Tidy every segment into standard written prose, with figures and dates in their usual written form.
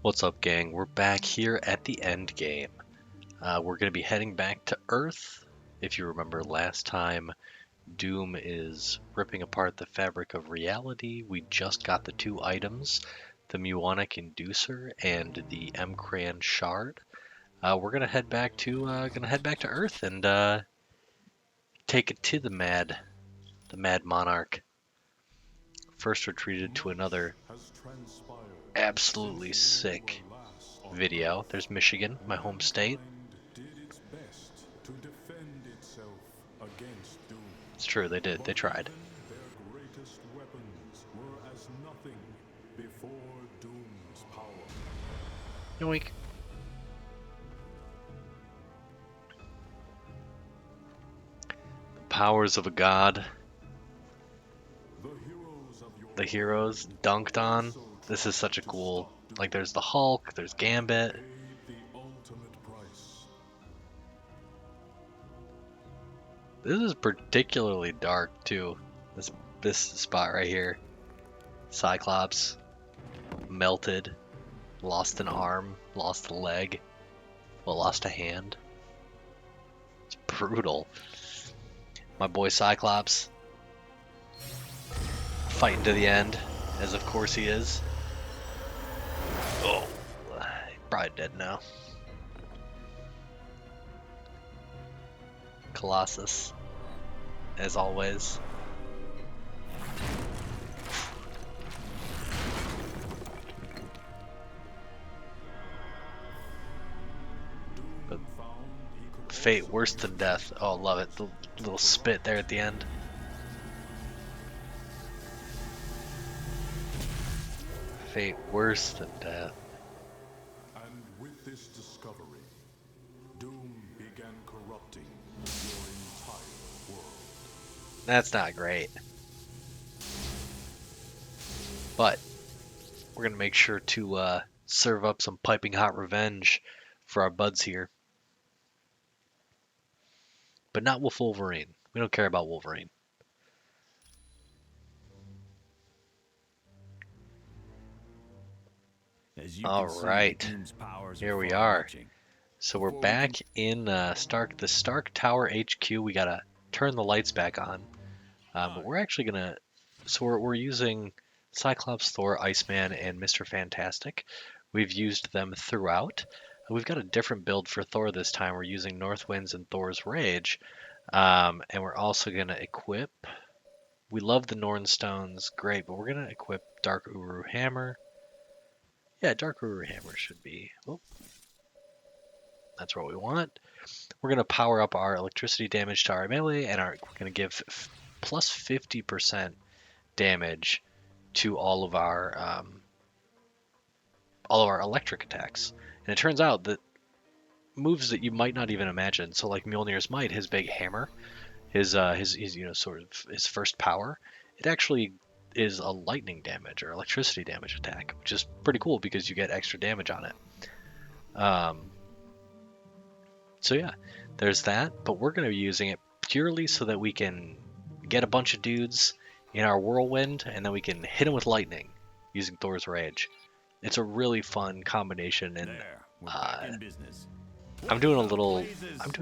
What's up, gang? We're back here at the end game. We're going to be heading back to Earth. If you remember last time, Doom is ripping apart the fabric of reality. We just got the two items, the Muonic Inducer and the Mcran Shard. We're going to head back to Earth and take it to the Mad Monarch. First retreated to another absolutely sick video. There's Michigan, my home state. It's true, they did. They tried. Yoink. The powers of a god. The heroes dunked on. This is such a cool. Like, there's the Hulk, there's Gambit. This is particularly dark too. This spot right here. Cyclops melted, lost an arm, lost a leg, well, lost a hand. It's brutal. My boy Cyclops fighting to the end, as of course he is. Oh, probably dead now. Colossus, as always. But fate worse than death. Oh, love it. The little spit there at the end. Fate worse than death. And with this discovery, Doom began corrupting your entire world. That's not great. But we're going to make sure to serve up some piping hot revenge for our buds here. But not with Wolverine. We don't care about Wolverine. All right, here we are. So we're back in the Stark Tower HQ. We gotta turn the lights back on. But we're actually gonna. So we're using Cyclops, Thor, Iceman, and Mr. Fantastic. We've used them throughout. We've got a different build for Thor this time. We're using North Winds and Thor's Rage. And we're also gonna equip. We love the Norn Stones, great, but we're gonna equip Dark Uru Hammer. Yeah, Dark Uru Hammer should be. Oh, that's what we want. We're going to power up our electricity damage to our melee, and we're going to give plus 50% damage to all of our electric attacks. And it turns out that moves that you might not even imagine. So like Mjolnir's Might, his big hammer, his sort of his first power, it actually is a lightning damage or electricity damage attack, which is pretty cool because you get extra damage on it. So yeah, there's that, but we're going to be using it purely so that we can get a bunch of dudes in our whirlwind, and then we can hit them with lightning using Thor's Rage. It's a really fun combination, and I'm doing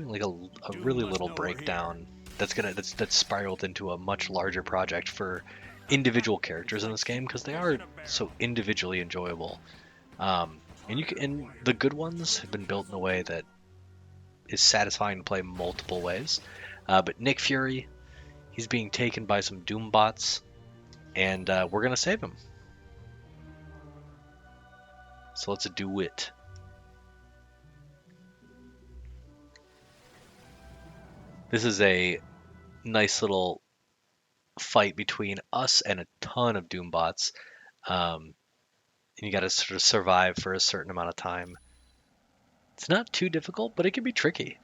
like a really little breakdown that's spiraled into a much larger project for individual characters in this game because they are so individually enjoyable. And the good ones have been built in a way that is satisfying to play multiple ways. But Nick Fury, he's being taken by some Doom bots, and we're gonna save him. So let's do it. This is a nice little fight between us and a ton of Doom bots. And you gotta sort of survive for a certain amount of time. It's not too difficult, but it can be tricky.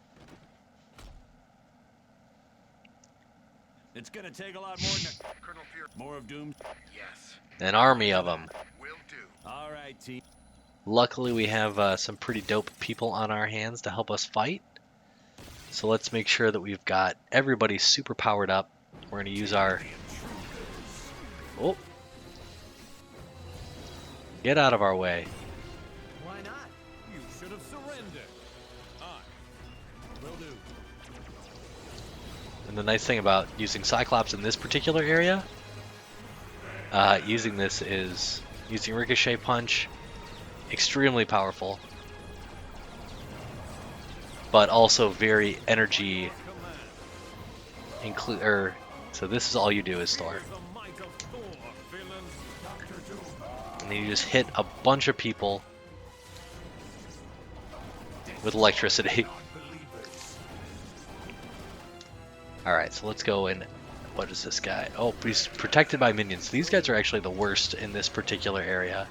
It's gonna take a lot more than Colonel Fury. More of Doom? Yes. An army of them. Will do. All right, team. Luckily, we have some pretty dope people on our hands to help us fight. So let's make sure that we've got everybody super powered up. We're going to use our... Oh. Get out of our way. spirit of surrender. Aye. Will do. And the nice thing about using Cyclops in this particular area, using this is using Ricochet Punch, extremely powerful, but also very energy so this is all you do is Thor. The might of Thor, villain. And then you just hit a bunch of people with electricity. Alright, so let's go and what is this guy? Oh, he's protected by minions. These guys are actually the worst in this particular area.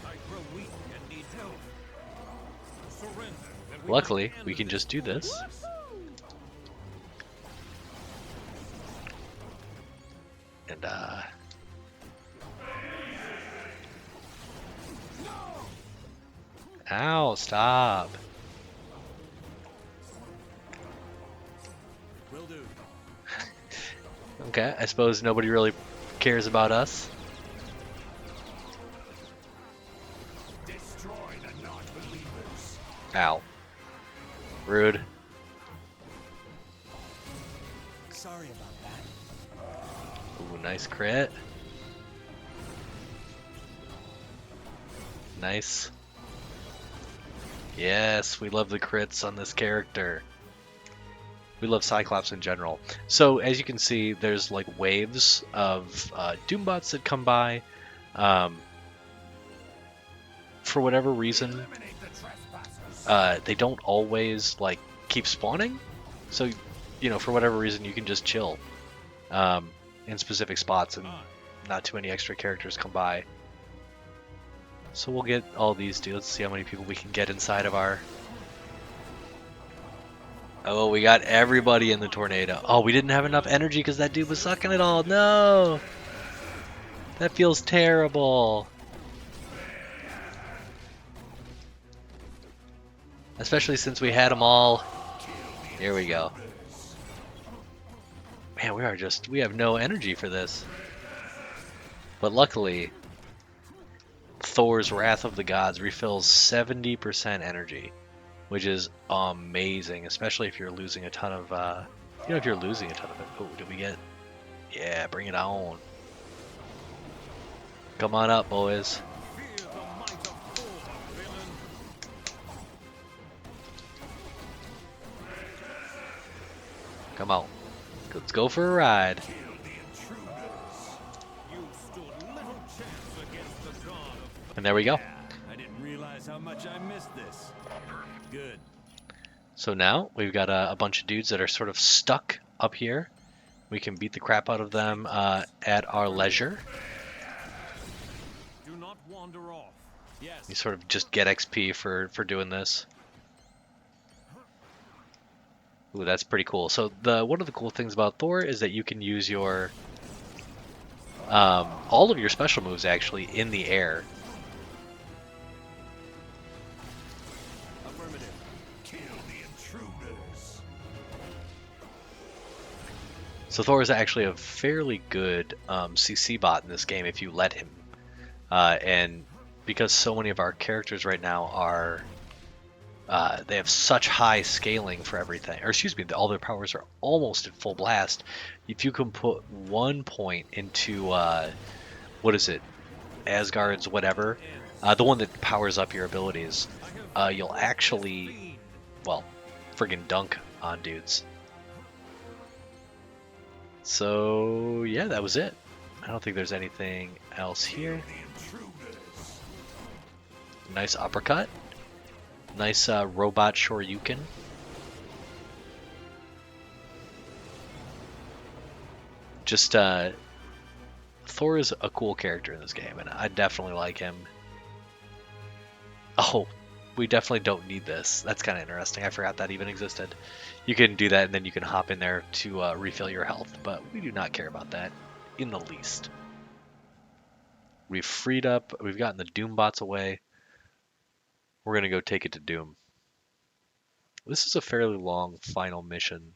I grow weak and need help. Surrender. that we Luckily, might we end can this. just do this. And ow, stop. Will do. Okay, I suppose nobody really cares about us. Destroy the non-believers. Ow. Rude. Sorry about that. Ooh, nice crit. Nice. Yes, we love the crits on this character. We love Cyclops in general. So as you can see, there's like waves of Doombots that come by. For whatever reason, Eliminate the trespassers. they don't always like keep spawning. So, you know, for whatever reason, you can just chill in specific spots and not too many extra characters come by. So we'll get all these dudes. Let's see how many people we can get inside of our... Oh, we got everybody in the tornado. Oh, we didn't have enough energy because that dude was sucking it all. No! That feels terrible. Especially since we had them all. Here we go. Man, we have no energy for this. But luckily, Thor's Wrath of the Gods refills 70% energy, which is amazing, especially if you're losing a ton of, if you're losing a ton of it. Oh, did we get? Yeah, bring it on. Come on up, boys. Fear the might of Thor, villain. Come on. Let's go for a ride. You stood little chance against the god of... And there we go. Yeah, I didn't realize how much I missed this. Good. So now we've got a bunch of dudes that are sort of stuck up here. We can beat the crap out of them at our leisure. Do not wander off. Yes. You sort of just get XP for doing this. Ooh, that's pretty cool. So one of the cool things about Thor is that you can use your all of your special moves actually in the air. Affirmative. Kill the intruders. So Thor is actually a fairly good CC bot in this game if you let him. And because so many of our characters right now are they have such high scaling for everything, or excuse me, all their powers are almost at full blast. If you can put 1 point into what is it, Asgard's whatever, the one that powers up your abilities, you'll actually, well, friggin' dunk on dudes. So yeah, that was it. I don't think there's anything else here. Nice uppercut. Nice robot Shoryuken. Just Thor is a cool character in this game, and I definitely like him. Oh, we definitely don't need this. That's kind of interesting. I forgot that even existed. You can do that, and then you can hop in there to refill your health, but we do not care about that in the least. We've freed up. We've gotten the Doombots away. We're going to go take it to Doom. This is a fairly long final mission,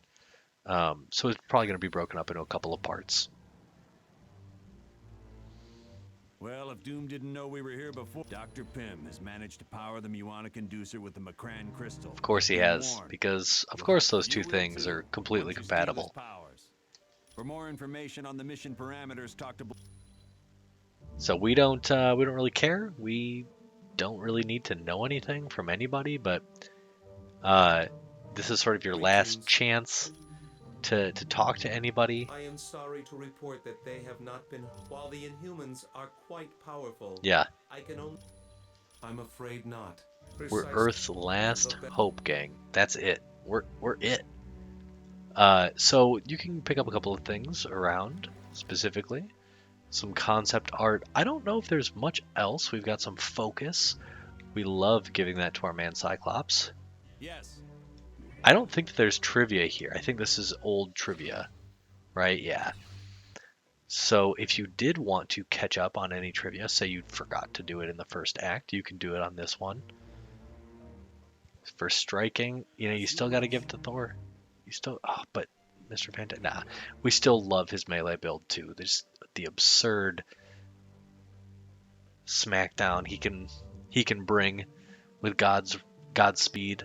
so it's probably going to be broken up into a couple of parts. Well, if Doom didn't know we were here before, Dr. Pym has managed to power the Muonic Inducer with the Macran crystal. Of course he has, because of course those two things are completely compatible. For more information on the mission parameters, talk to. So we don't really care. We don't really need to know anything from anybody, but this is sort of your last chance to talk to anybody. I am sorry to report that they have not been. While the Inhumans are quite powerful, Yeah, I can only. I'm afraid not. we're Precisely. Earth's last hope gang. That's it. We're it. So you can pick up a couple of things around, specifically some concept art. I don't know if there's much else. We've got some focus. We love giving that to our man Cyclops. Yes. I don't think that there's trivia here. I think this is old trivia, right? Yeah. So if you did want to catch up on any trivia, say you forgot to do it in the first act, you can do it on this one. For striking, you still got to give it to Thor. You still, but Mr. Fantastic, nah. We still love his melee build too. There's the absurd smackdown he can bring with God's speed.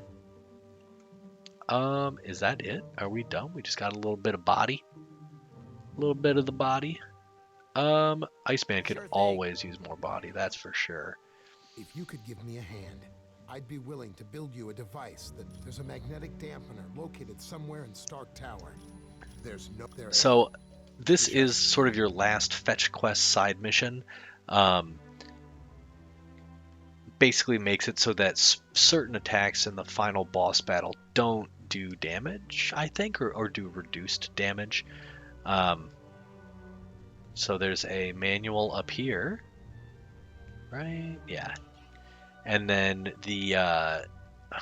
Is that it? Are we done? We just got a little bit of body. A little bit of the body. Iceman could always use more body, that's for sure. If you could give me a hand, I'd be willing to build you a device that there's a magnetic dampener located somewhere in Stark Tower. There's no there. So this is sort of your last fetch quest side mission. Basically makes it so that certain attacks in the final boss battle don't do damage, I think, or do reduced damage. So there's a manual up here, right? Yeah. And then the I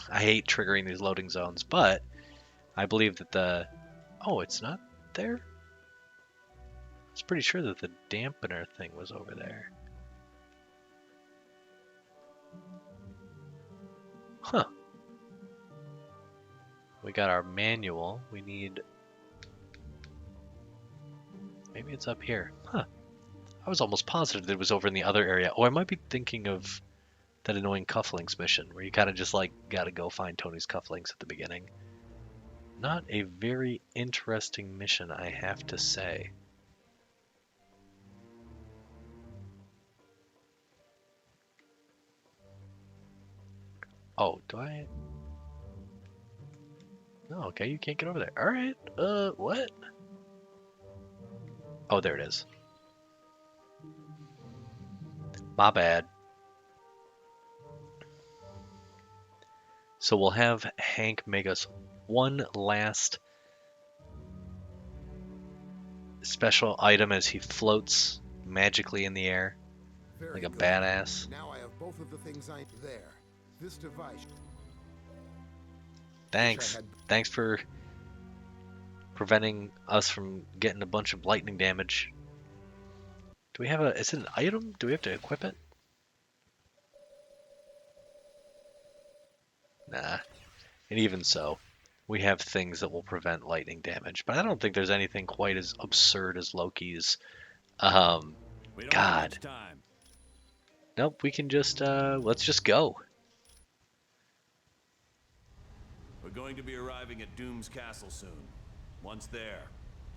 hate triggering these loading zones, but I believe that it's not there. I was pretty sure that the dampener thing was over there. Huh. We got our manual. We need... Maybe it's up here. Huh. I was almost positive that it was over in the other area. Oh, I might be thinking of that annoying cufflinks mission where you kind of just like gotta go find Tony's cufflinks at the beginning. Not a very interesting mission, I have to say. Oh, do I? No, okay, you can't get over there. Alright, what? Oh, there it is. My bad. So we'll have Hank make us one last special item as he floats magically in the air. Very Like a good. badass. Now I have both of the things I there. This device. Thanks. Thanks for preventing us from getting a bunch of lightning damage. Do we have is it an item? Do we have to equip it? Nah. And even so, we have things that will prevent lightning damage. But I don't think there's anything quite as absurd as Loki's. We don't have God. much time. Nope, we can just, let's just go. We're going to be arriving at Doom's castle soon. Once there,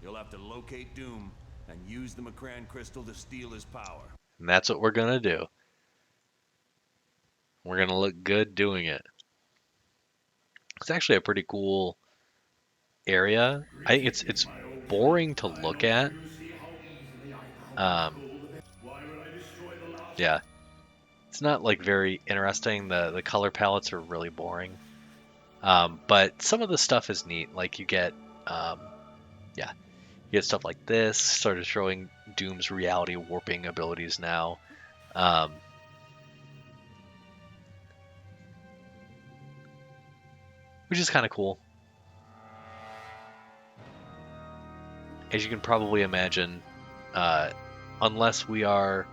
you'll have to locate Doom and use the Macran crystal to steal his power. And that's what we're gonna do. We're gonna look good doing it. It's actually a pretty cool area. I think it's boring to look at. Yeah. It's not like very interesting. The color palettes are really boring. But some of the stuff is neat. Like you get you get stuff like this, started showing Doom's reality warping abilities now. Which is kind of cool. As you can probably imagine, unless we are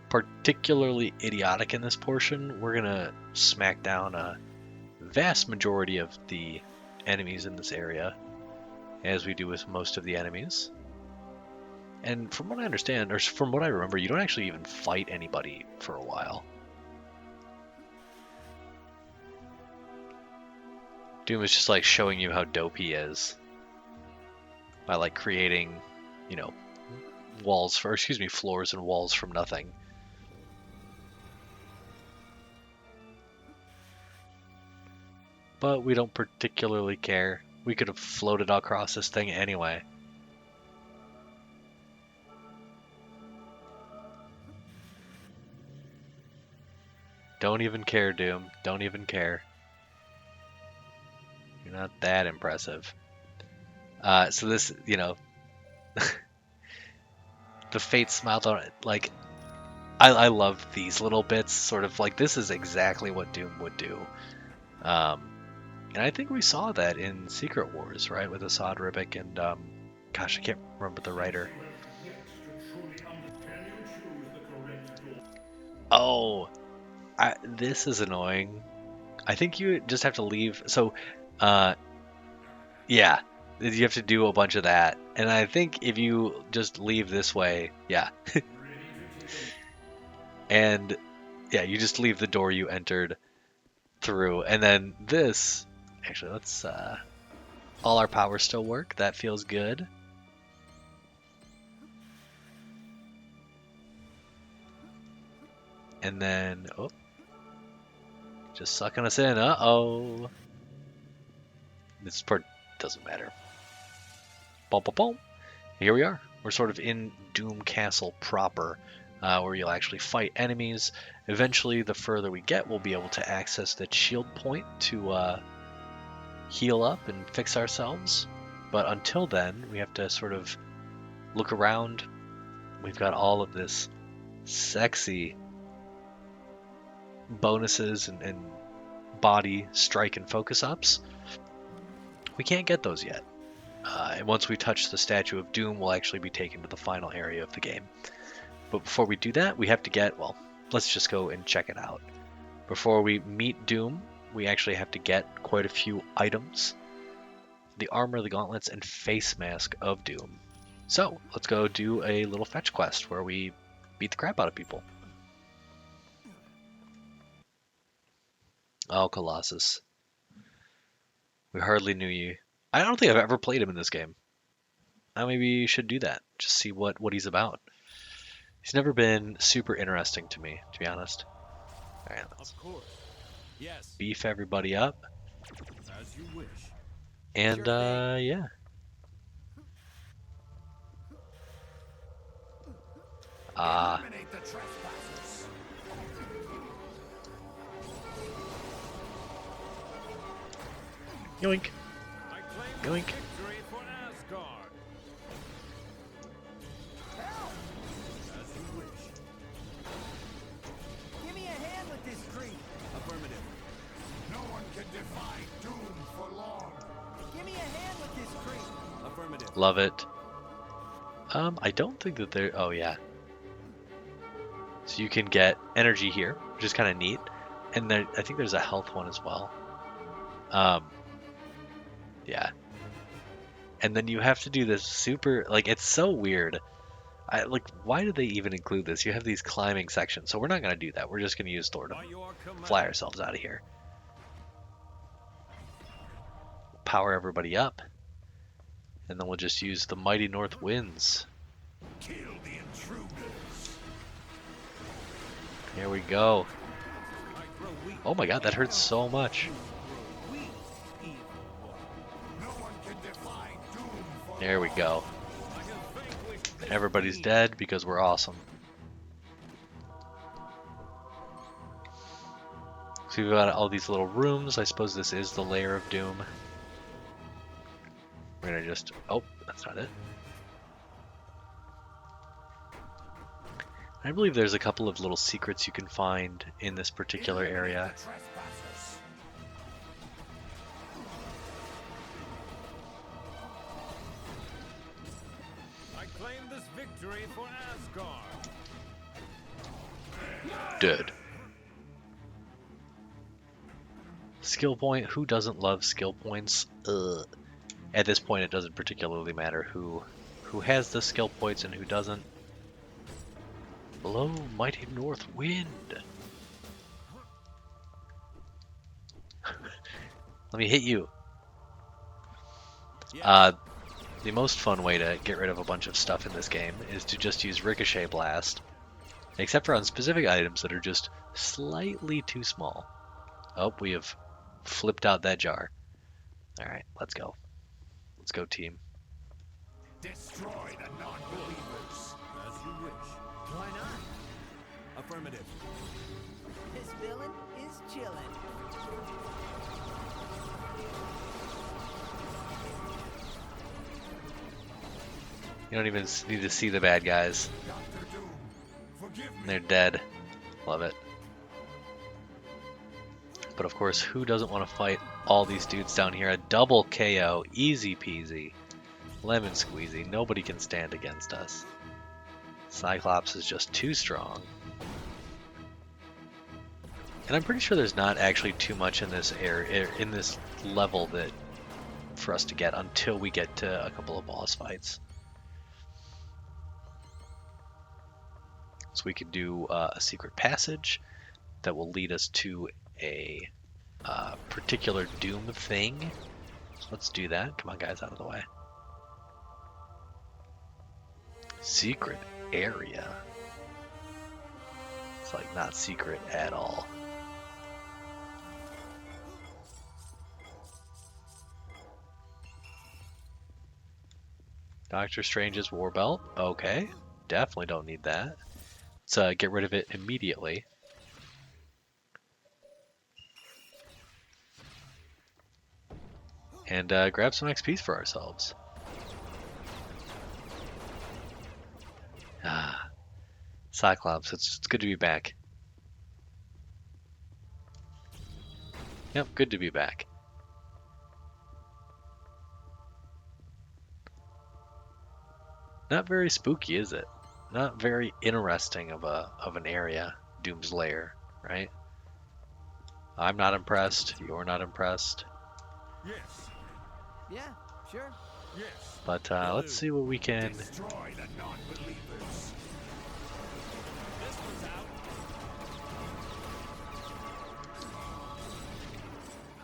particularly idiotic in this portion, we're gonna smack down a vast majority of the enemies in this area, as we do with most of the enemies. And from what I understand, or from what I remember, you don't actually even fight anybody for a while. Doom is just like showing you how dope he is by like creating, you know, floors and walls from nothing. But we don't particularly care. We could have floated across this thing anyway. Don't even care, Doom. Don't even care. You're not that impressive. So this, you know, the Fate smile, don't, like, I love these little bits, sort of like, this is exactly what Doom would do. And I think we saw that in Secret Wars, right, with Assad Ribic and, gosh, I can't remember the writer. Oh, this is annoying. I think you just have to leave. So, yeah, you have to do a bunch of that. And I think if you just leave this way, yeah. And, yeah, you just leave the door you entered through. And then this, actually, let's, all our powers still work. That feels good. And then, oh, just sucking us in. Uh-oh. This part doesn't matter. Boom, boom, boom. Here we are. We're sort of in Doom Castle proper, where you'll actually fight enemies. Eventually, the further we get, we'll be able to access the shield point to heal up and fix ourselves. But until then, we have to sort of look around. We've got all of this sexy bonuses and body, strike, and focus ups. We can't get those yet. And once we touch the Statue of Doom, we'll actually be taken to the final area of the game. But before we do that, we have to get, well, let's just go and check it out. Before we meet Doom, we actually have to get quite a few items. The armor, the gauntlets, and face mask of Doom. So, let's go do a little fetch quest where we beat the crap out of people. Oh, Colossus. We hardly knew you. I don't think I've ever played him in this game. Now maybe you should do that. Just see what he's about. He's never been super interesting to me, to be honest. Alright, let's beef everybody up. As you wish. And, yeah. Eliminate the trespassers. Yoink. I claim Yoink. victory for Asgard. As you wish. Give me a hand with this creep. Affirmative. No one can defy Doom for long. Give me a hand with this creep. Affirmative. Love it. I don't think that there... Oh, yeah. So you can get energy here, which is kind of neat. And there, I think there's a health one as well. Yeah. And then you have to do this super... Like, it's so weird. Like, why did they even include this? You have these climbing sections. So we're not going to do that. We're just going to use Thor to By your command. fly ourselves out of here. Power everybody up. And then we'll just use the mighty north winds. Kill the intruders. Here we go. I grow weak. Oh my god, that hurts so much. Weak, evil one. No one can defy Doom for There we go. I can vanquish this Everybody's being. dead because we're awesome. So we've got all these little rooms. I suppose this is the lair of Doom. We're gonna just... Oh, that's not it. I believe there's a couple of little secrets you can find in this particular area. the trespassers. I claim this victory for Asgard. Dead. Skill point. Who doesn't love skill points? Ugh. At this point, it doesn't particularly matter who who has the skill points and who doesn't. Blow mighty north wind. Let me hit you. The most fun way to get rid of a bunch of stuff in this game is to just use Ricochet Blast, except for on specific items that are just slightly too small. Oh, we have flipped out that jar. Alright, let's go. Let's go, team. Destroy the non-believers. As you wish. Why not? Affirmative. This villain is chillin'. You don't even need to see the bad guys. Dr. Doom, forgive me. They're dead. Love it. But of course, who doesn't want to fight all these dudes down here? A double KO, easy peasy, lemon squeezy. Nobody can stand against us. Cyclops is just too strong. And I'm pretty sure there's not actually too much in this in this level that for us to get until we get to a couple of boss fights. So we could do a secret passage that will lead us to a particular Doom thing. Let's do that. Come on, guys, out of the way. Secret area. It's like not secret at all. Doctor Strange's War Belt. Okay. Definitely don't need that. Let's get rid of it immediately. And grab some XP for ourselves. Ah, Cyclops, it's good to be back. Yep, good to be back. Not very spooky, is it? Not very interesting of an area, Doom's Lair, right? I'm not impressed. You're not impressed. Yes. Yeah, sure. Yes. But let's see what we can. Destroy the non-believers. This one's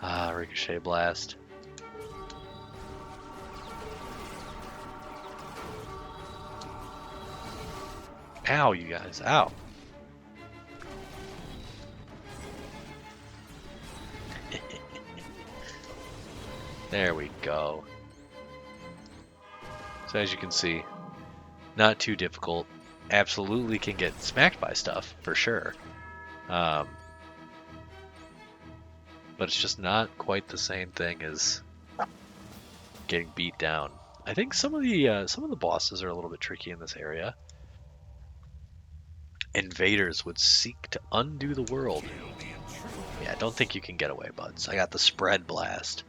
out. Ricochet Blast. Ow, you guys. Ow. There we go. So as you can see, not too difficult. Absolutely can get smacked by stuff, for sure. But it's just not quite the same thing as getting beat down. I think some of the bosses are a little bit tricky in this area. Invaders would seek to undo the world. Yeah, I don't think you can get away, buds. I got the spread blast.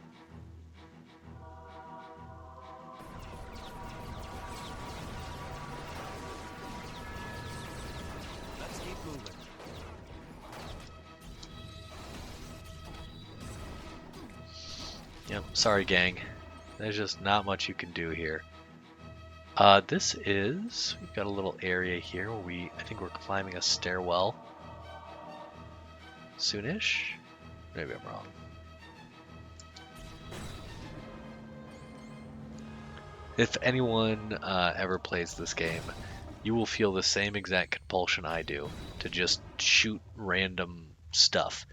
Let's keep moving. Yep, sorry gang. There's just not much you can do here. We've got a little area here where I think we're climbing a stairwell. Soonish? Maybe I'm wrong. If anyone ever plays this game, you will feel the same exact compulsion I do to just shoot random stuff.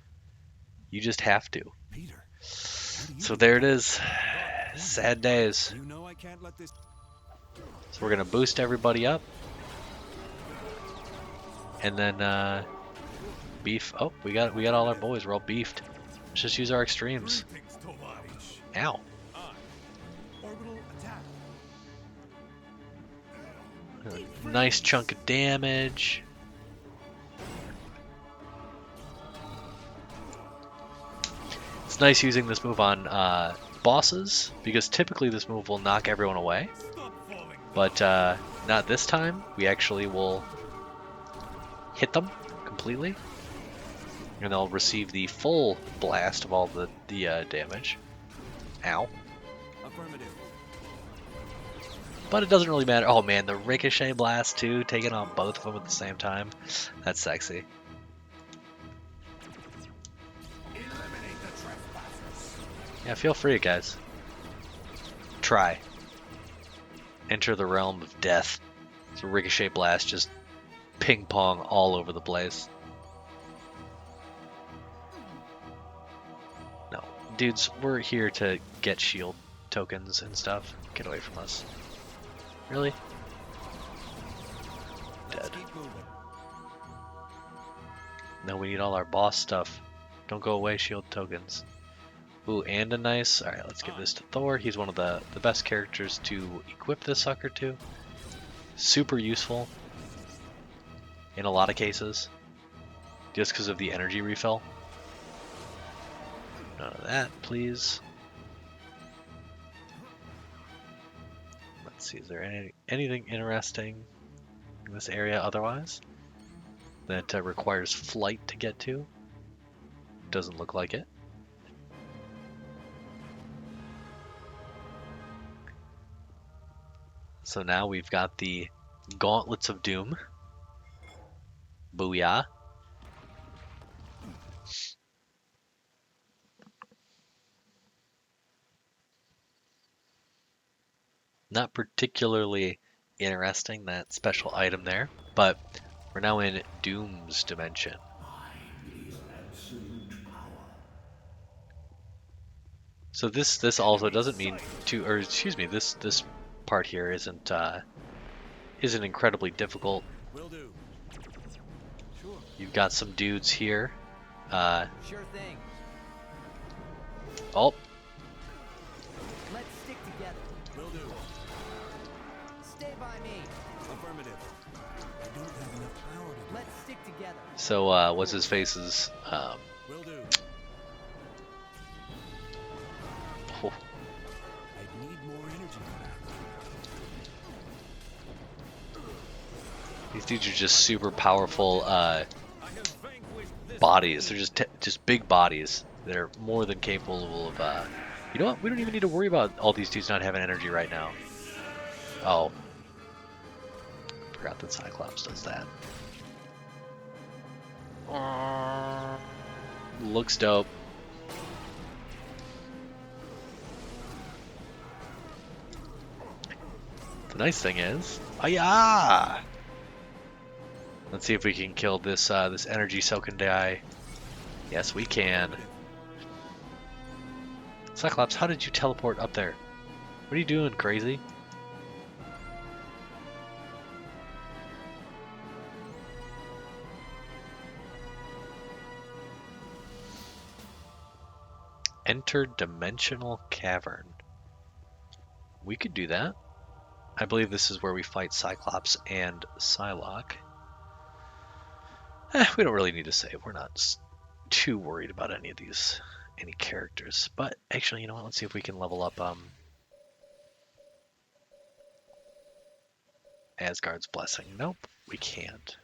You just have to. Peter. So there it is. Sad days. You know I can't let this. So we're gonna boost everybody up, and then beef. Oh, we got all our boys. We're all beefed. Let's just use our extremes. Ow. Orbital attack. Nice chunk of damage. It's nice using this move on bosses because typically this move will knock everyone away. But not this time. We actually will hit them completely. And they'll receive the full blast of all the damage. Ow. Affirmative. But it doesn't really matter. Oh man, the ricochet blast too, taking on both of them at the same time. That's sexy. Eliminate the trespassers. Yeah, feel free, guys. Try. Enter the realm of death. So ricochet blast just ping pong all over the place. No, dudes, we're here to get shield tokens and stuff. Get away from us. Really? Dead. No, we need all our boss stuff. Don't go away, shield tokens. Ooh, and a nice. Alright, let's give this to Thor. He's one of the best characters to equip this sucker to. Super useful in a lot of cases. Just because of the energy refill. None of that, please. Let's see, is there anything interesting in this area otherwise that requires flight to get to? Doesn't look like it. So now we've got the Gauntlets of Doom. Booyah. Not particularly interesting, that special item there, but we're now in Doom's dimension. So this also doesn't mean this part here isn't incredibly difficult. Will do. Sure. You've got some dudes here. Sure thing. Oh, Let's stick together. Will do. Stay by me. Affirmative. I don't have enough power to do. Let's stick together. so what's his face's Will do. oh, I need more energy for that. these dudes are just super powerful I have vanquished this bodies. They're just big bodies that are more than capable of. You know what? We don't even need to worry about all these dudes not having energy right now. Oh, forgot that Cyclops does that. Looks dope. The nice thing is, oh yeah. Let's see if we can kill this this energy soaking guy. Yes, we can. Cyclops, how did you teleport up there? What are you doing, crazy? Interdimensional cavern. We could do that. I believe this is where we fight Cyclops and Psylocke. We don't really need to save. We're not too worried about any characters. But actually, you know what? Let's see if we can level up Asgard's Blessing. Nope, we can't.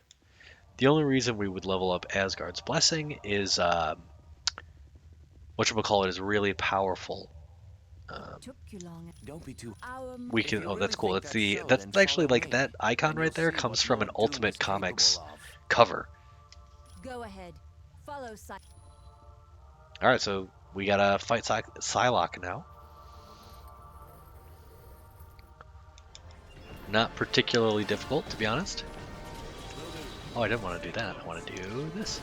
The only reason we would level up Asgard's Blessing is whatchamacallit is really powerful. Took you long. Don't be too. We can. Oh, that's cool. That's actually like that icon right there comes from an Ultimate Comics cover. Go ahead. Follow All right, so we gotta fight Psylocke now. Not particularly difficult, to be honest. Oh, I didn't want to do that. I want to do this.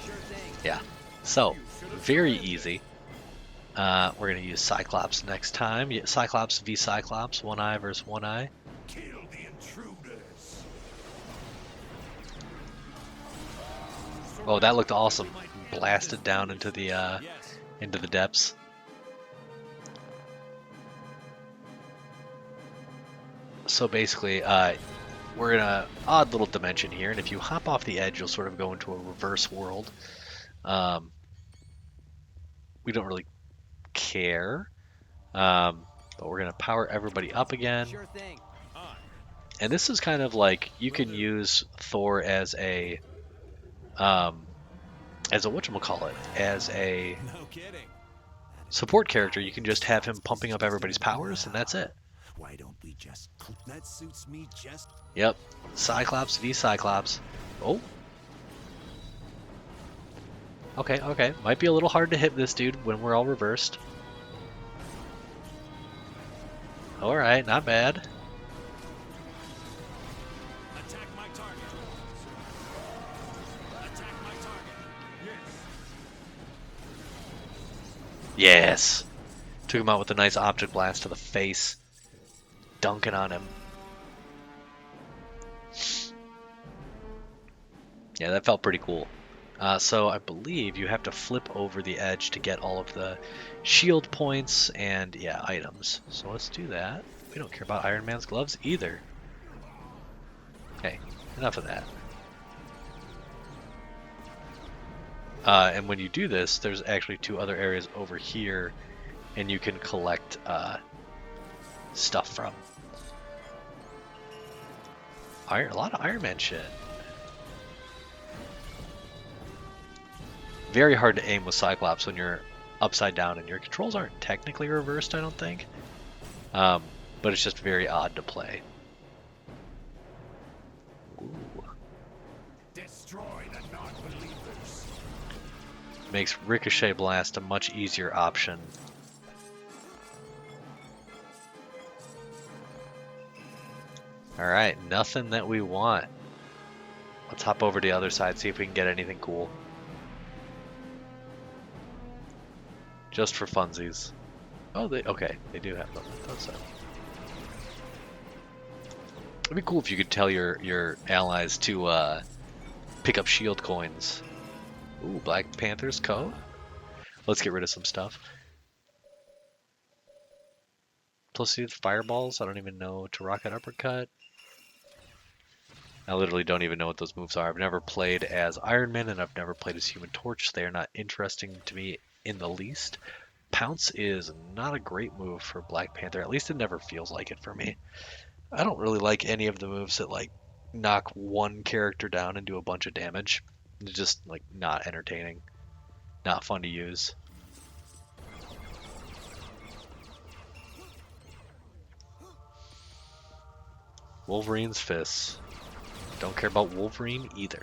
Sure thing. Yeah. So, very easy. We're going to use Cyclops next time. Yeah, Cyclops v Cyclops, one eye versus one eye. Kill the intruders. Oh, that looked awesome. Blasted down into the depths. So basically, we're in a odd little dimension here, and if you hop off the edge, you'll sort of go into a reverse world. We don't really care, but we're gonna power everybody up again. Sure thing. And this is kind of like you can use Thor as a as a whatchamacallit, as a No kidding. support character, you can just have him pumping up everybody's powers, and that's it. Why don't we just... That suits me just... Yep. Cyclops v Cyclops. Oh. Okay, okay. Might be a little hard to hit this dude when we're all reversed. Alright, not bad. Attack my target. Attack my target. Yes. Took him out with a nice object blast to the face. Dunking on him. Yeah, that felt pretty cool. So I believe you have to flip over the edge to get all of the shield points and, yeah, items. So let's do that. We don't care about Iron Man's gloves either. Okay, enough of that. And when you do this, there's actually 2 other areas over here, and you can collect stuff from. A lot of Iron Man shit. Very hard to aim with Cyclops when you're upside down, and your controls aren't technically reversed, I don't think. But it's just very odd to play. Ooh. Destroy the non-believers. Makes Ricochet Blast a much easier option. Alright, nothing that we want. Let's hop over to the other side, see if we can get anything cool. Just for funsies. Oh, okay, they do have them. So. It'd be cool if you could tell your allies to pick up shield coins. Ooh, Black Panther's coat. Let's get rid of some stuff. Plus these fireballs, I don't even know. To rocket uppercut. I literally don't even know what those moves are. I've never played as Iron Man, and I've never played as Human Torch. They are not interesting to me in the least. Pounce is not a great move for Black Panther. At least it never feels like it for me. I don't really like any of the moves that like knock one character down and do a bunch of damage. It's just like not entertaining. Not fun to use. Wolverine's fists. Don't care about Wolverine either.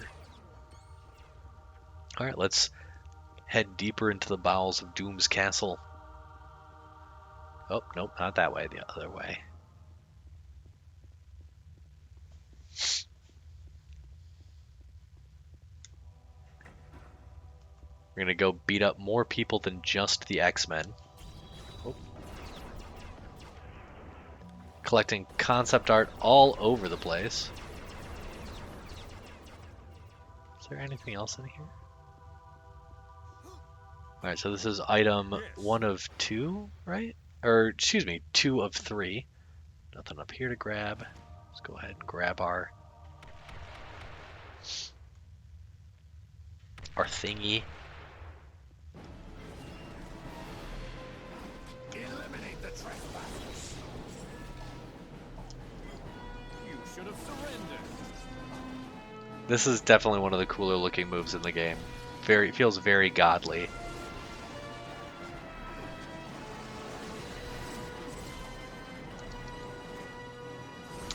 Alright, let's head deeper into the bowels of Doom's castle. Oh, nope, not that way, the other way. We're gonna go beat up more people than just the X-Men. Oh. Collecting concept art all over the place. Is there anything else in here? Alright, so this is item 1 of 2, right? Or, excuse me, 2 of 3. Nothing up here to grab. Let's go ahead and grab our thingy. Eliminate the trespassers. You should have surrendered. This is definitely one of the cooler looking moves in the game. Feels very godly.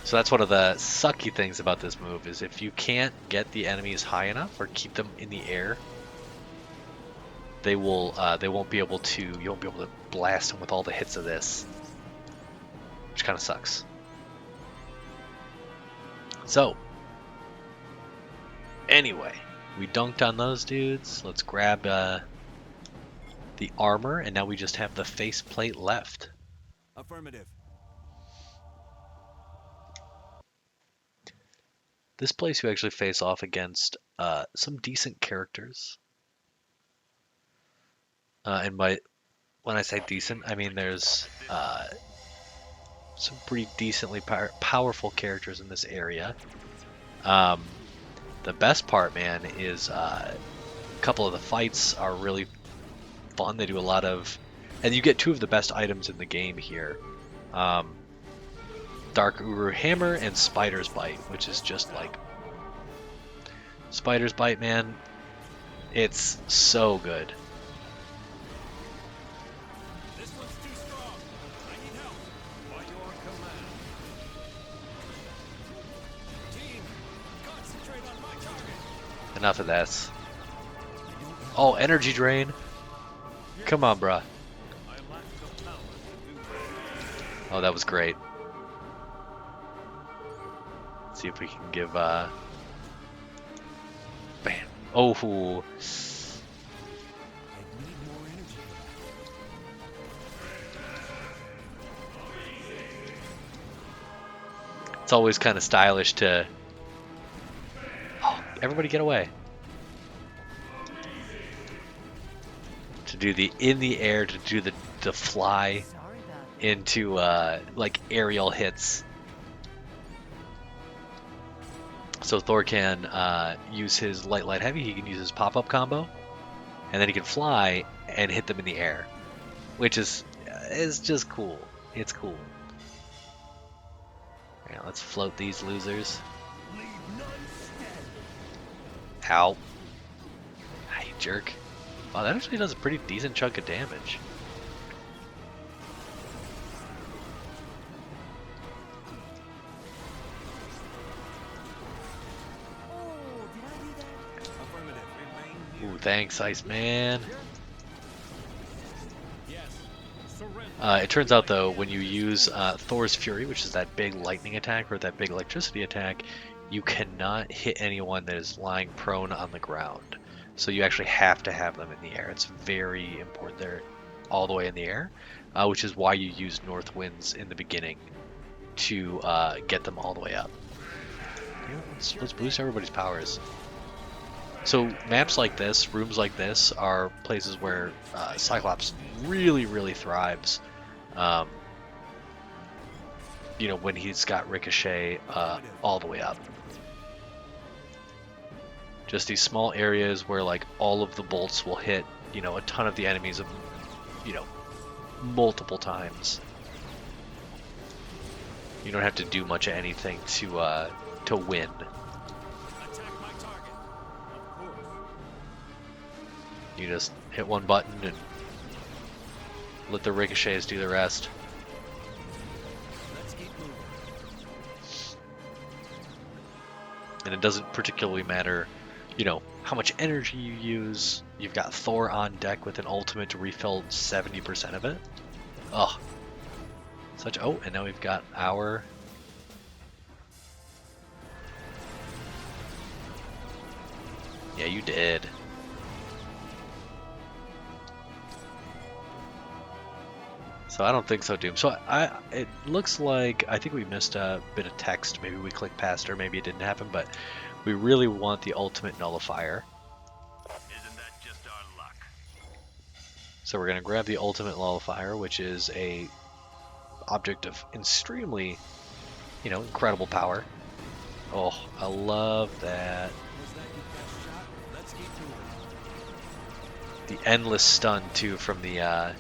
So that's one of the sucky things about this move, is if you can't get the enemies high enough or keep them in the air, they won't be able to, you won't be able to blast them with all the hits of this, which kind of sucks. So, anyway, we dunked on those dudes. Let's grab the armor, and now we just have the faceplate left. Affirmative. This place you actually face off against some decent characters. And when I say decent, I mean there's some pretty decently powerful characters in this area. The best part, man, is a couple of the fights are really fun. They do a lot of, and you get 2 of the best items in the game here. Dark Uru Hammer and Spider's Bite, which is just like Spider's Bite, man. It's so good. This one's too strong. I need help. By your command. Team, concentrate on my target. Enough of this. Oh, energy drain. Come on, bruh. I lack the power to do that. Oh, that was great. Let's see if we can give, bam. Oh, I need more energy. it's always kind of stylish to... Oh, everybody get away. To do the in the air, to do the fly Sorry about that. into, like, aerial hits. So Thor can use his light heavy. He can use his pop-up combo, and then he can fly and hit them in the air, which is just cool. It's cool. Yeah, let's float these losers. Ow! Ah, you jerk! Wow, that actually does a pretty decent chunk of damage. Oh, did I do that? Affirmative. Remain Ooh, thanks, Iceman. Yes. Surrender. It turns out, though, when you use Thor's Fury, which is that big lightning attack or that big electricity attack, you cannot hit anyone that is lying prone on the ground. So you actually have to have them in the air. It's very important they're all the way in the air, which is why you use North Winds in the beginning to get them all the way up. You know, let's boost everybody's powers. So maps like this, rooms like this, are places where Cyclops really, really thrives. You know, when he's got Ricochet all the way up. Just these small areas where, like, all of the bolts will hit, you know, a ton of the enemies, you know, multiple times. You don't have to do much of anything to win. Attack my target. Of course. You just hit one button and let the ricochets do the rest. Let's keep moving. And it doesn't particularly matter, you know, how much energy you use. You've got Thor on deck with an ultimate to refill 70% of it. Oh, oh, and now we've got our... Yeah, you did. So I don't think so, Doom. So it looks like, I think we missed a bit of text. Maybe we clicked past, or maybe it didn't happen, but we really want the ultimate nullifier. Isn't that just our luck? So we're going to grab the ultimate nullifier, which is a object of extremely, you know, incredible power. Oh, I love that. Was that your best shot? Let's keep moving. The endless stun too from the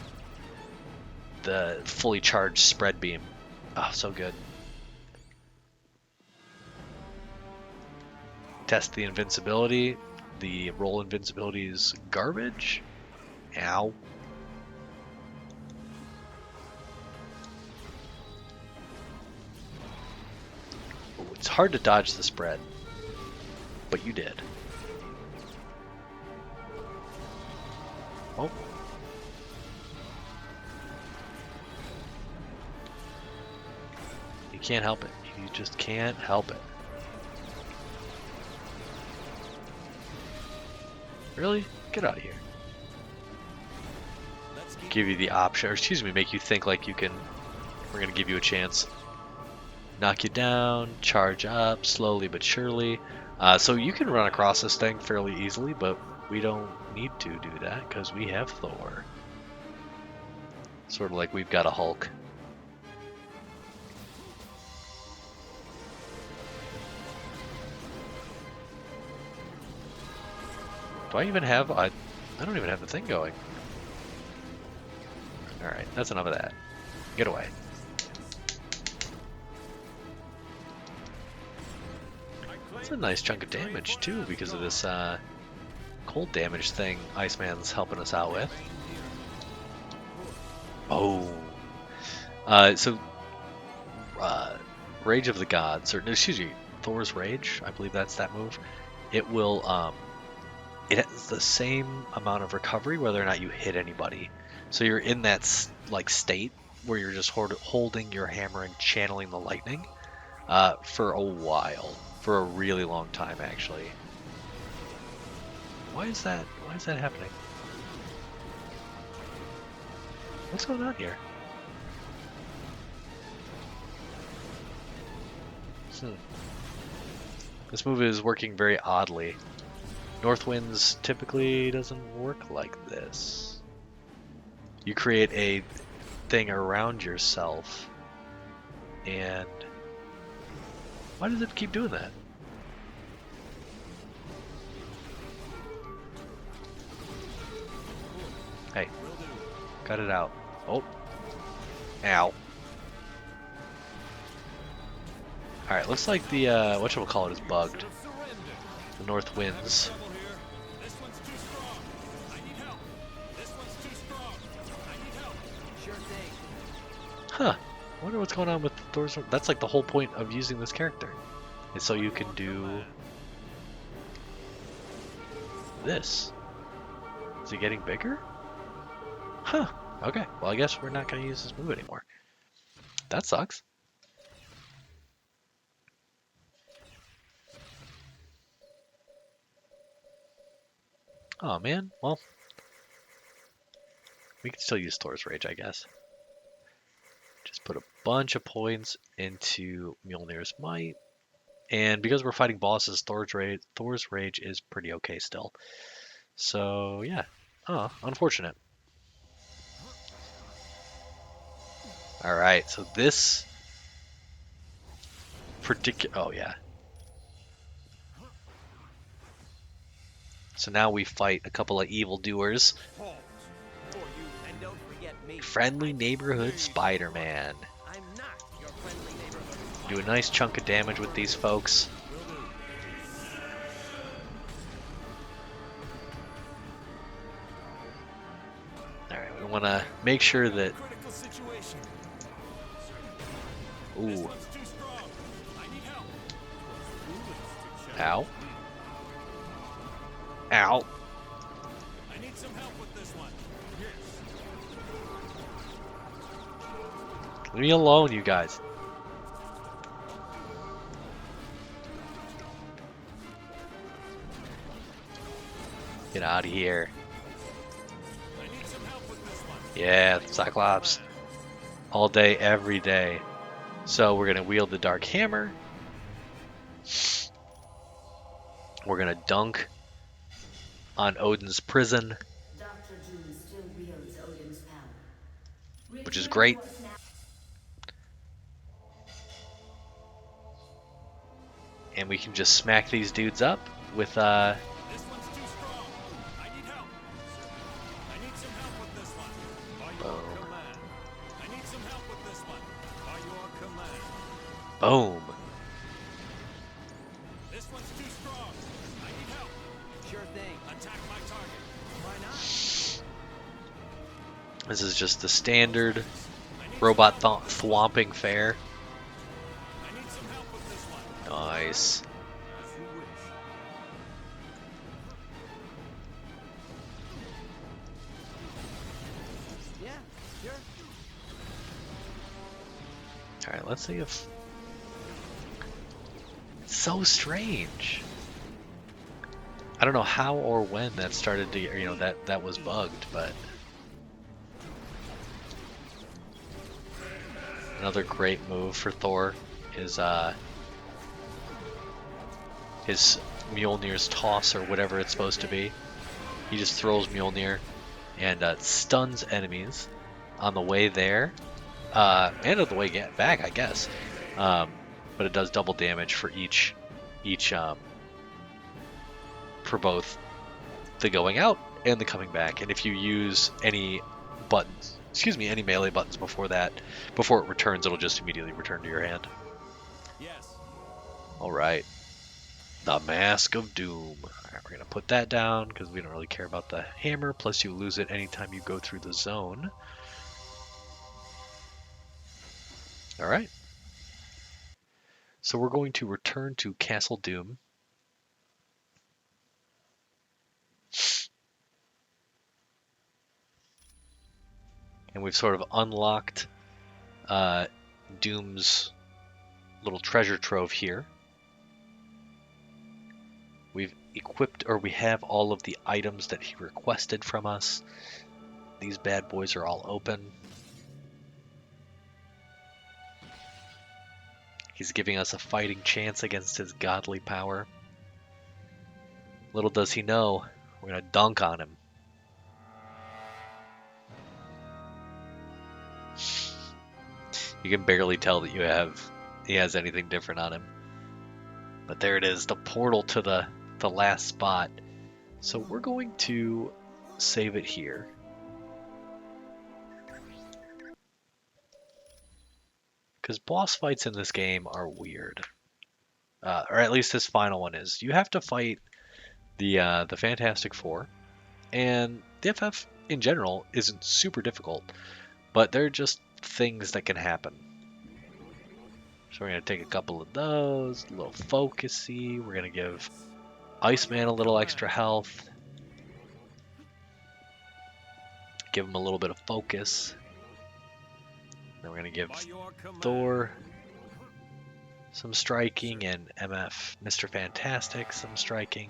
fully charged spread beam. Oh, so good. Test the invincibility. The roll invincibility is garbage. Ow. Ooh, it's hard to dodge the spread, but you did. Oh. You can't help it. You just can't help it. Really? Get out of here. Let's keep Give you the option, or excuse me, make you think like you can. We're gonna give you a chance. Knock you down, charge up, slowly but surely. So you can run across this thing fairly easily, but we don't need to do that because we have Thor. Sort of like we've got a Hulk. Do I even have I don't even have the thing going. Alright, that's enough of that. Get away. It's a nice chunk of damage too because of this cold cold damage thing Iceman's helping us out with. Oh. Rage of the Gods, or excuse me, Thor's Rage, I believe that's that move. It will, it has the same amount of recovery whether or not you hit anybody. So you're in that like state where you're just holding your hammer and channeling the lightning for a while, for a really long time actually. Why is that happening? What's going on here? This move is working very oddly. Northwinds typically doesn't work like this. You create a thing around yourself, and why does it keep doing that? Hey, cut it out. Oh, ow. Alright, looks like the, whatchamacallit is bugged. The North Winds. Huh. I wonder what's going on with Thor's... That's like the whole point of using this character. Is so you can do... this. Is he getting bigger? Huh. Okay. Well, I guess we're not going to use this move anymore. That sucks. Oh man, well, we can still use Thor's Rage, I guess. Just put a bunch of points into Mjolnir's Might, and because we're fighting bosses, Thor's Rage is pretty okay still. So yeah, unfortunate. All right, so this particular, oh yeah. So now we fight a couple of evildoers. Friendly Neighborhood Spider-Man. Do a nice chunk of damage with these folks. Alright, we want to make sure that... Ooh. Ow. Ow. I need some help with this one. Leave me alone, you guys. Get out of here. I need some help with this one. Yeah, Cyclops. All day, every day. So we're going to wield the Dark Hammer. We're going to dunk on Odin's prison, which is great. And we can just smack these dudes up with This one's too strong. I need help. I need some help with this one. By your command. I need some help with this one. By your command. boom. This one's too strong. I need help. Sure thing. Attack my target. Why not? This is just the standard robot thwomping fare. I need some help with this one. Nice. As you wish. Yeah, sure. Alright, let's see if... It's so strange. I don't know how or when that started to, you know, that was bugged, but... Another great move for Thor is his Mjolnir's toss, or whatever it's supposed to be. He just throws Mjolnir and stuns enemies on the way there, and on the way back, I guess. But it does double damage for each for both the going out and the coming back. And if you use any buttons, any melee buttons before it returns, it'll just immediately return to your hand. Yes. All right. The Mask of Doom. Alright, we're going to put that down because we don't really care about the hammer. Plus you lose it anytime you go through the zone. Alright. So we're going to return to Castle Doom. And we've sort of unlocked Doom's little treasure trove here. We've equipped, or we have all of the items that he requested from us. These bad boys are all open. He's giving us a fighting chance against his godly power. Little does he know, we're going to dunk on him. You can barely tell that he has anything different on him. But there it is, the portal to the last spot. So we're going to save it here. Because boss fights in this game are weird. Or at least this final one is. You have to fight the Fantastic Four. And the FF in general isn't super difficult. But they're just things that can happen. So we're going to take a couple of those, a little focusy. We're going to give Iceman a little extra health. Give him a little bit of focus. Then we're going to give Thor some striking and MF, Mr. Fantastic, some striking.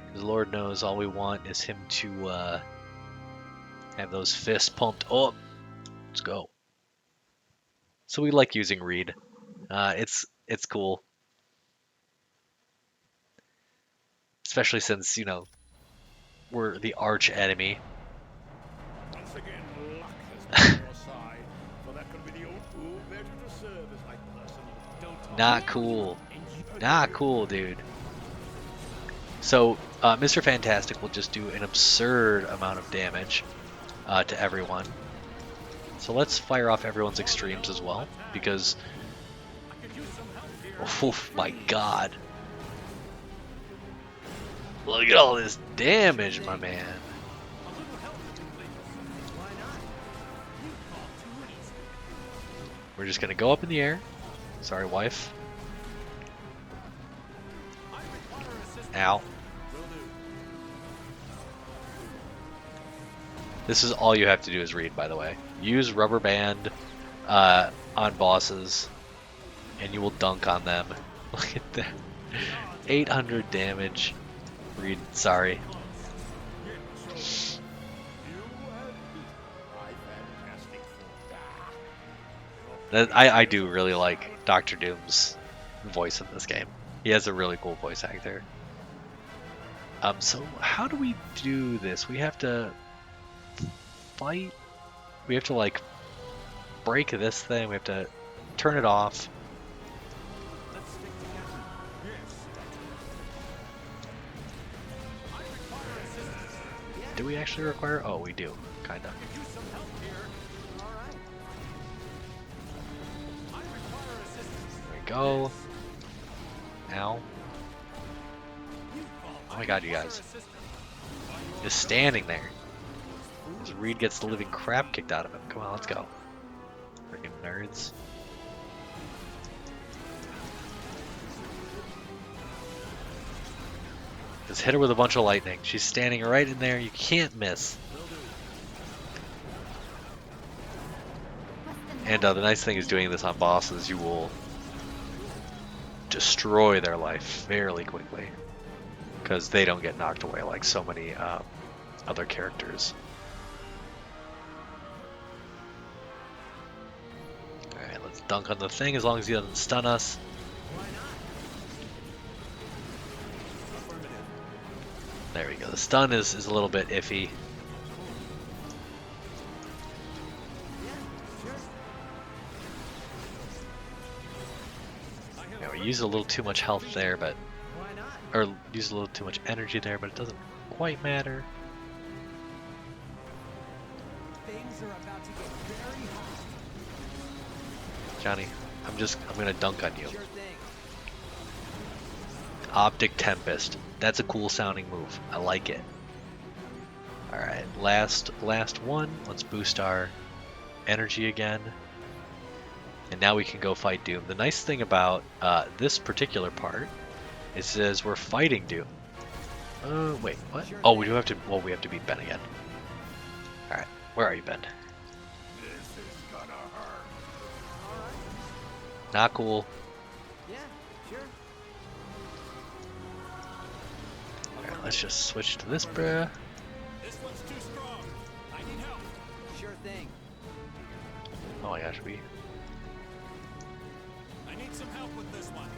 Because Lord knows all we want is him to have those fists pumped up. Let's go. So we like using Reed. It's cool. Especially since, you know, we're the arch enemy. Once again, luck has been on your side. For that could be the old fool better to serve as my personal. Don't talk. Not cool. Not cool, dude. So, Mr. Fantastic will just do an absurd amount of damage to everyone. So let's fire off everyone's extremes as well, because... Oh my god. Look at all this damage, my man. We're just gonna go up in the air. Sorry, wife. Ow. This is all you have to do is read, by the way. Use rubber band on bosses, and you will dunk on them. Look at that. 800 damage. Read, sorry. I do really like Dr. Doom's voice in this game. He has a really cool voice actor. So how do we do this? We have to fight. We have to like break this thing. We have to turn it off. Do we actually require? Oh, we do, kinda. There we go. Ow. Oh my god, you guys. Just standing there. As Reed gets the living crap kicked out of him. Come on, let's go. Freaking nerds. Just hit her with a bunch of lightning. She's standing right in there. You can't miss. And the nice thing is doing this on bosses, you will destroy their life fairly quickly. Because they don't get knocked away like so many other characters. Alright, let's dunk on the thing as long as he doesn't stun us. There we go. The stun is a little bit iffy. Yeah, we used a little too much health there, but or used a little too much energy there, but it doesn't quite matter. Things are about to get very hot. Johnny, I'm gonna dunk on you. Sure thing. Optic Tempest. That's a cool sounding move. I like it. Alright, last one. Let's boost our energy again. And now we can go fight Doom. The nice thing about this particular part is as we're fighting Doom. Wait, what? Oh, we do have to. Well, we have to beat Ben again. All right, where are you, Ben? This is gonna hurt. Not cool. Yeah, sure. All right, let's just switch to this, bruh. This one's too strong. I need help. Sure thing. Oh my gosh, we. I need some help with this one.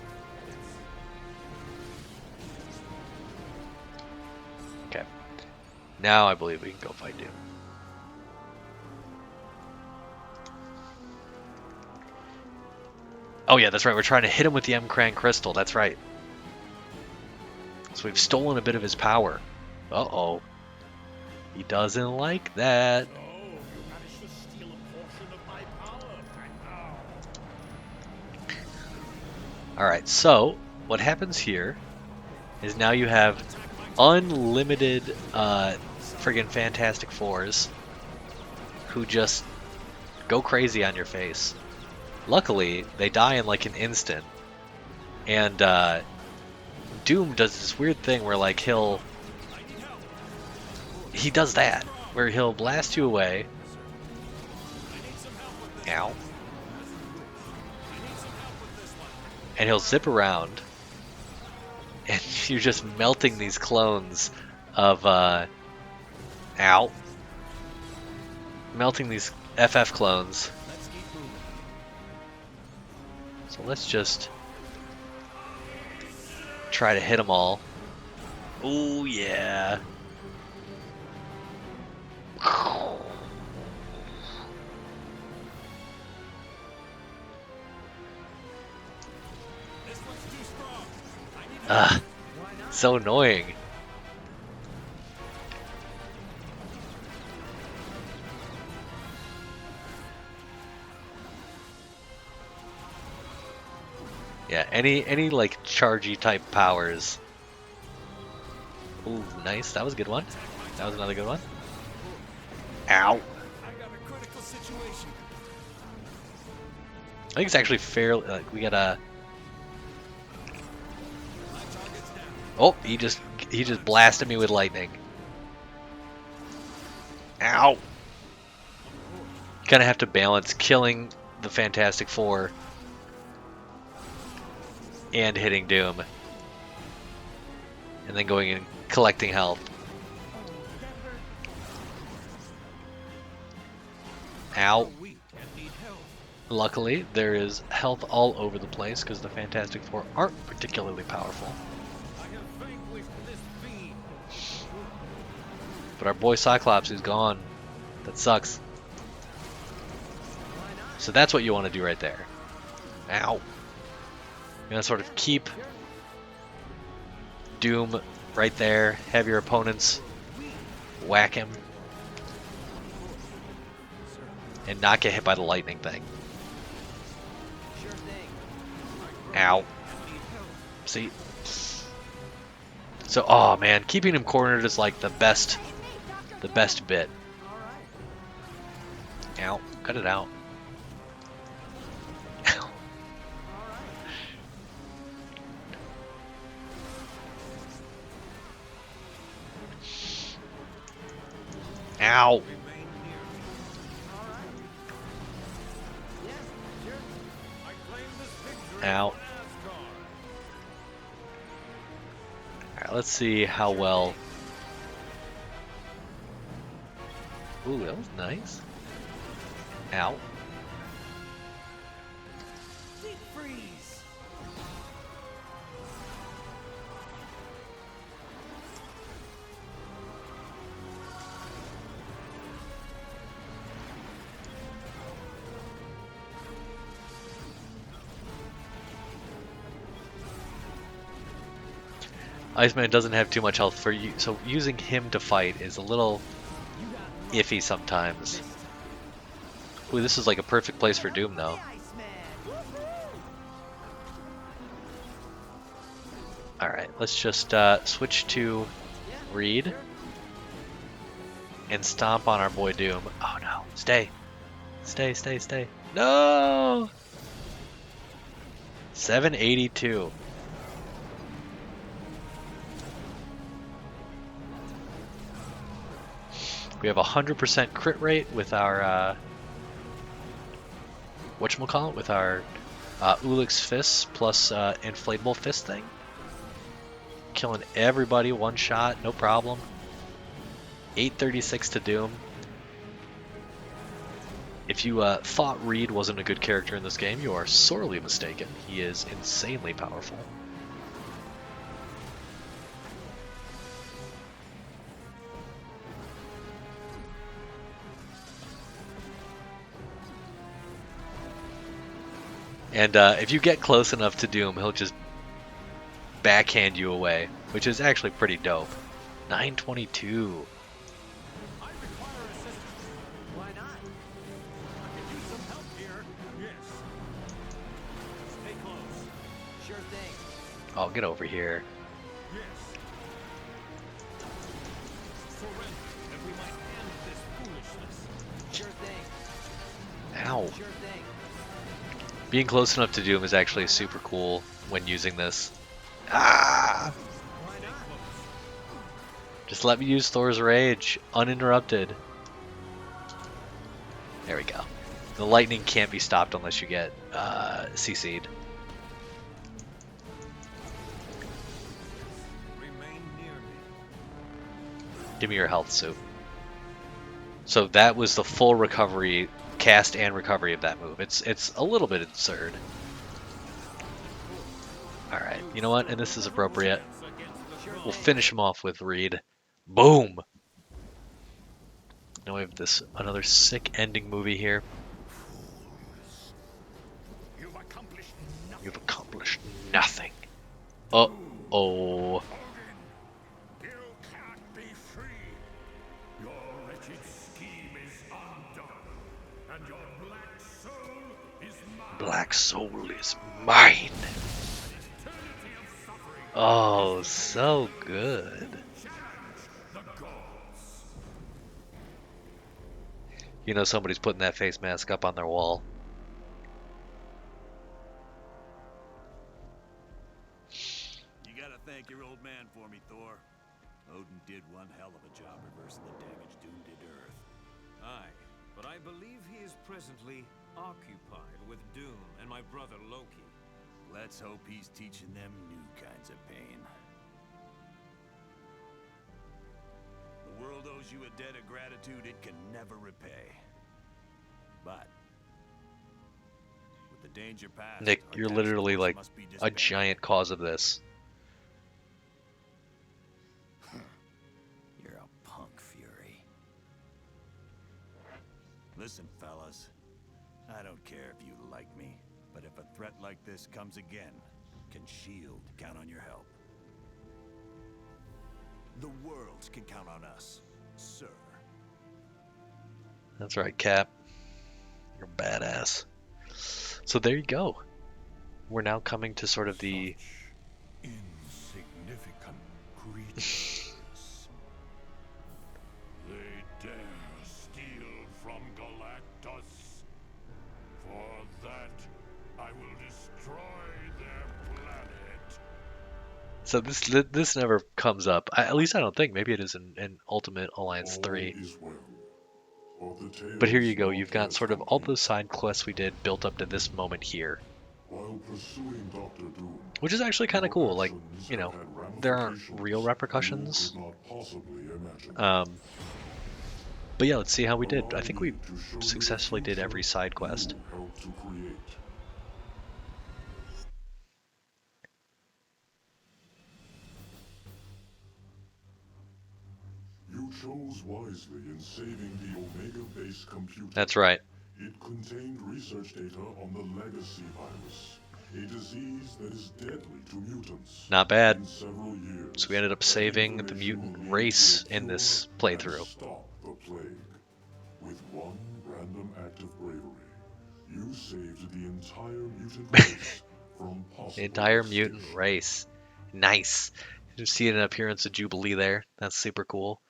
Okay. Now I believe we can go fight Doom. Oh yeah, that's right. We're trying to hit him with the M-Cran Crystal. That's right. So we've stolen a bit of his power. Uh-oh. He doesn't like that. Oh, you managed to steal a portion of my power, Alright, so what happens here is now you have unlimited friggin' Fantastic Fours who just go crazy on your face. Luckily, they die in like an instant. And Doom does this weird thing where like he does that, where he'll blast you away. Ow. And he'll zip around, and you're just melting these clones of, ow. Melting these FF clones. So let's just try to hit them all. Oh yeah. This one's too strong. I need help. Ah, so annoying. Yeah, any like chargy type powers. Ooh, nice. That was a good one. That was another good one. Ow. I got a critical situation. I think it's actually fairly like we gotta. My target's down. Oh, he just blasted me with lightning. Ow. Kind of have to balance killing the Fantastic Four and hitting Doom, and then going and collecting health. Ow. Luckily, there is health all over the place because the Fantastic Four aren't particularly powerful. I have vanquished this fiend. But our boy Cyclops is gone. That sucks. So that's what you want to do right there. Ow. You want to sort of keep Doom right there. Have your opponents whack him. And not get hit by the lightning thing. Sure thing. Ow. See? So, oh man, keeping him cornered is like the best bit. Ow. Cut it out. Ow. Ow. I claim this victory Ow. for Asgard. Alright, let's see how well. Ooh, that was nice. Ow. Deep freeze. Iceman doesn't have too much health for you, so using him to fight is a little iffy sometimes. Ooh, this is like a perfect place for Doom, though. Iceman. Alright, let's just switch to Yeah, Reed sure. and stomp on our boy Doom. Oh no, stay. Stay, stay, stay. No! 782. We have 100% crit rate with our, whatchamacallit, with our Ulix Fists plus inflatable fist thing. Killing everybody one shot, no problem. 836 to Doom. If you thought Reed wasn't a good character in this game, you are sorely mistaken. He is insanely powerful. And if you get close enough to Doom, he'll just backhand you away, which is actually pretty dope. 922. I require assistance. Why not? I could use some help here. Yes. Stay close. Sure thing. Oh, get over here. Yes. Surrender, and we might end this foolishness. Sure thing. Ow. Sure thing. Being close enough to Doom is actually super cool when using this. Ah! Why not? Just let me use Thor's Rage, uninterrupted. There we go. The lightning can't be stopped unless you get CC'd. Remain near me. Give me your health, Sue. So that was the full recovery, cast and recovery of that move. It's a little bit absurd. Alright, you know what? And this is appropriate. We'll finish him off with Reed. Boom! Now we have this another sick ending movie here. You've accomplished nothing. You've accomplished nothing. Uh-oh. You can't be free. Your wretched scheme is undone, and your black soul is mine. Black Soul is mine. Oh, so good. The gods. You know somebody's putting that face mask up on their wall. You gotta thank your old man for me, Thor. Odin did one hell of a job reversing the damage Doom did to Earth. Aye, but I believe he is presently occupied with Doom and my brother Loki. Let's hope he's teaching them new kinds of pain. The world owes you a debt of gratitude it can never repay. But with the danger past, Nick, our you're task literally force like must be a disbanded. giant cause of this. You're a punk, Fury. Listen, fellas. I don't care if you like me, but if a threat like this comes again, can S.H.I.E.L.D. count on your help? The world can count on us, sir. That's right, Cap. You're badass. So there you go. We're now coming to sort of the... Insignificant creatures. They dare steal from Galactus. For that, I will destroy their planet. So this never comes up. At least I don't think. Maybe it is in Ultimate Alliance 3. But here you go. You've got sort of all the side quests we did built up to this moment here. While pursuing Dr. Doom, Which is actually kind of cool. Like, actions you know, had there aren't ramifications real repercussions. you could not possibly imagine. But yeah, let's see how we did. I Allow think me we to show you successfully the did every future side quest. you helped to create. You chose wisely in saving the Omega-based computer. That's right. It contained research data on the Legacy virus, a disease that is deadly to mutants. Not bad. In several years, So we ended up saving the mutant race in this playthrough. Stop the plague. With one random act of bravery, you saved the entire mutant race from possible The entire extinction. mutant race. Nice. You see an appearance of Jubilee there. That's super cool.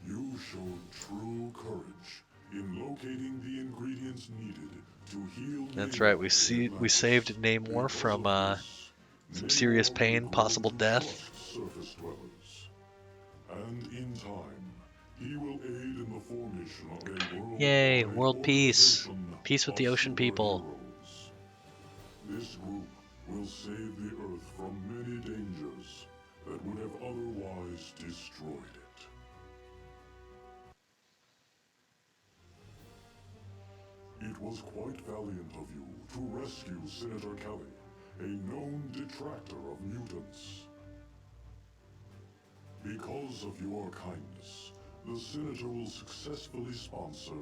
You showed true courage in locating the ingredients needed to heal. That's right. We saved Namor from some serious pain, possible death. Surface dwellers. And in time, he will aid in the formation of a world. Yay, world peace. Peace with the ocean people. This group will save the Earth from many dangers that would have otherwise destroyed it. It was quite valiant of you to rescue Senator Kelly, a known detractor of mutants. Because of your kindness, the Senator will successfully sponsor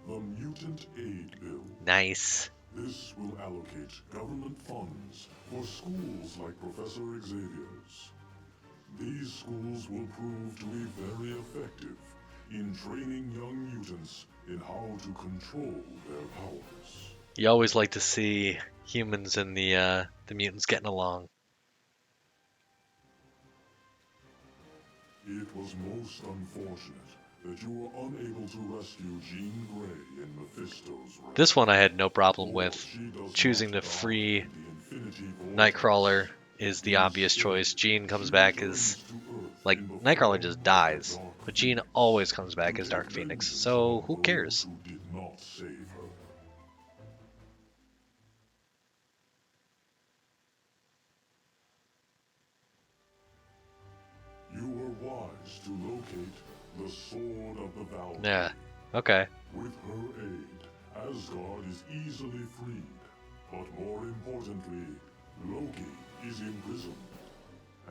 the Mutant Aid Bill. Nice. This will allocate government funds for schools like Professor Xavier's. These schools will prove to be very effective in training young mutants in how to control their powers. You always like to see humans and the mutants getting along. It was most unfortunate that you were unable to rescue Jean Grey in Mephisto's realm. This one I had no problem with. Choosing to free Nightcrawler is the obvious choice. Jean comes back as... Like, Nightcrawler just dies. But Jean always comes back as Dark Phoenix. So, who cares? Who did not save her. You were wise to locate the Sword of the Valkyrie. Yeah, okay. With her aid, Asgard is easily freed. But more importantly, Loki is imprisoned.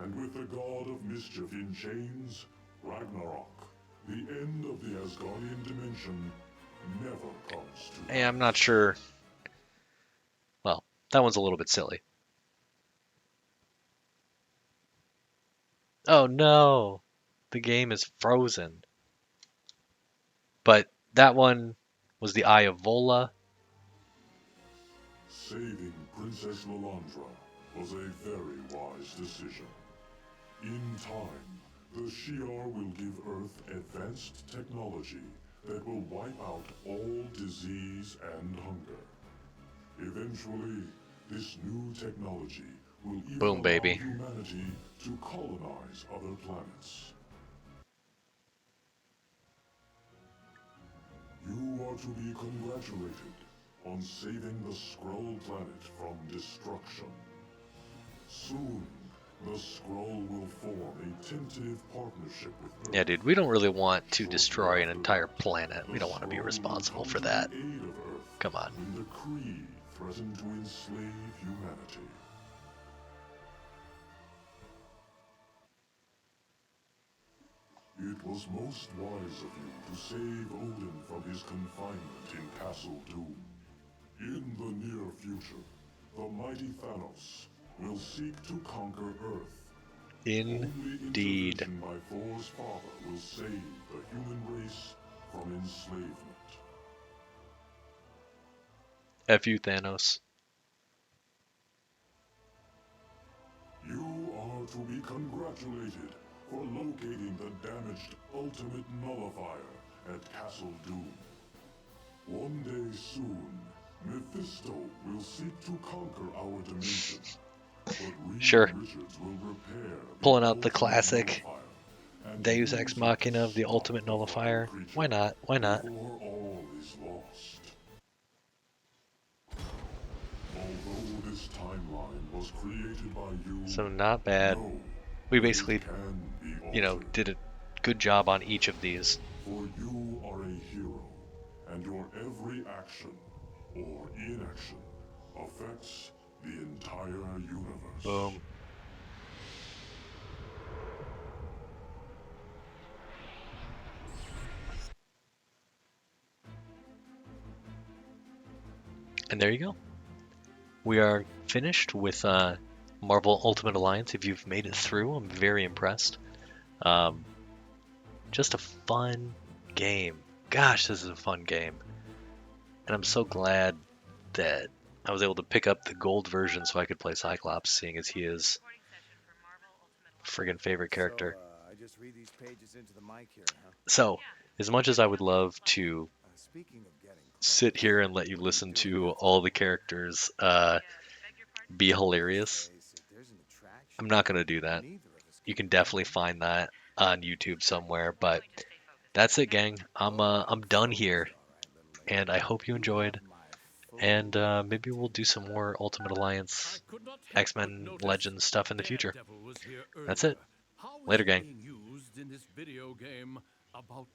And with the god of mischief in chains, Ragnarok, the end of the Asgardian dimension never comes to Hey, I'm not sure. Well, that one's a little bit silly. Oh no! The game is frozen. But that one was the Eye of Vola. Saving Princess Lilandra was a very wise decision. In time, the Shi'ar will give Earth advanced technology that will wipe out all disease and hunger. Eventually, this new technology will even Boom, baby. allow humanity to colonize other planets. You are to be congratulated on saving the Skrull planet from destruction. Soon, the Skrull will form a tentative partnership with Earth. Yeah, dude, we don't really want to destroy an entire planet. We don't want to be responsible for that. Come on. When the Kree threaten to enslave humanity. It was most wise of you to save Odin from his confinement in Castle Doom. In the near future, the mighty Thanos will seek to conquer Earth. Indeed. Only intervention by Thor's father will save the human race from enslavement. F you, Thanos. You are to be congratulated for locating the damaged Ultimate Nullifier at Castle Doom. One day soon, Mephisto will seek to conquer our dimension. But Reed Sure. Richards will repair Pulling out the Ultimate classic Nullifier and Deus use Ex the Machina of the power Ultimate Nullifier. creature Why not? Why not? before all is lost. Although this timeline was created by you, So not bad. know We it basically, can be altered. did a good job on each of these. For you are a hero, and your every action or inaction affects the entire universe. Boom. And there you go. We are finished with Marvel Ultimate Alliance. If you've made it through, I'm very impressed. Just a fun game. Gosh, this is a fun game. And I'm so glad that I was able to pick up the gold version so I could play Cyclops, seeing as he is friggin' favorite character. I just read these pages into the mic here, huh? So, as much as I would love to Speaking of getting sit here and let you listen to all the characters be hilarious, there's an attraction. I'm not going to do that. Neither of us You can definitely find that on YouTube somewhere, but that's it, gang. I'm done here, and I hope you enjoyed, and maybe we'll do some more Ultimate Alliance X-Men Legends stuff in the future. That's it. Later, gang. Used in this video game about